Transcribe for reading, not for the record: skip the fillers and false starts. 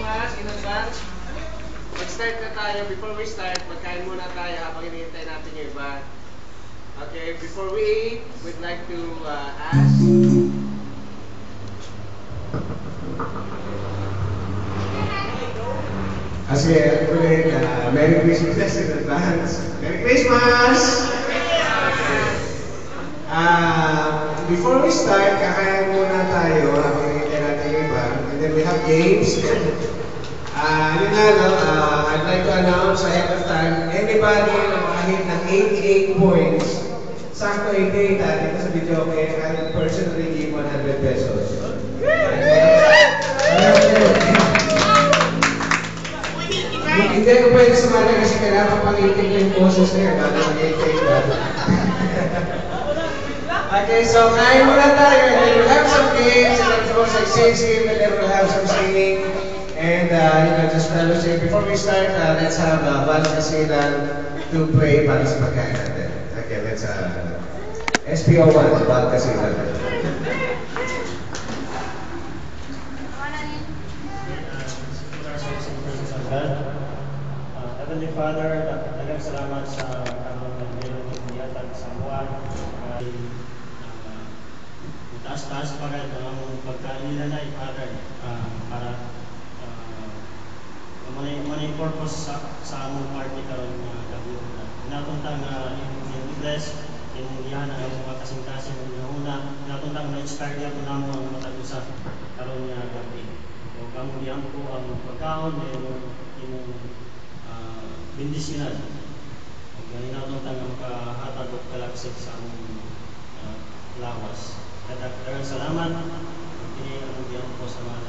Christmas in advance. Mag-start na tayo. Before we start, magkain muna tayo habang hinihintay natin yung iba. Okay, before we eat, we'd like to ask. Sige, ulit, Merry Christmas in advance. Merry Christmas! Before we start, kakain muna tayo habang hinihintay natin yung iba. And then we have games. Yun nga, no? I'd like to announce ahead of time, anybody na makahit ng 88 points, sakto 88 dito sa video, okay, I will personally give 100 pesos. Hindi ko pwede sumali kasi kailangan pangitin ko yung boses niya bago mag-88 na. Okay, so kain muna tayo and then we'll have some games and then of course exchange game and then we'll have some singing. And just fellowship. Before we start, let's have Balkasilan to pray para sa pagkain natin. Okay, let's SPO1, Balkasilan. Heavenly Father, daghang salamat sa kamong nagdiyatag sa buwan. Taas-taas pa rin ang pagkain nila na Father, para manay purpose sa among party karon nga gabi. Natungtang i-bless yung iyan ang mga kasing-kasing una. Natungtang na-inspire niya po namo ang matag-usa karon nga gabi. O kamo diyan po ang pagkaon imong bendisyonan. O ganin natungtang ang makahatag og kalagsig sa among lawas. Daghang salamat. Kini ang diyan po sa mga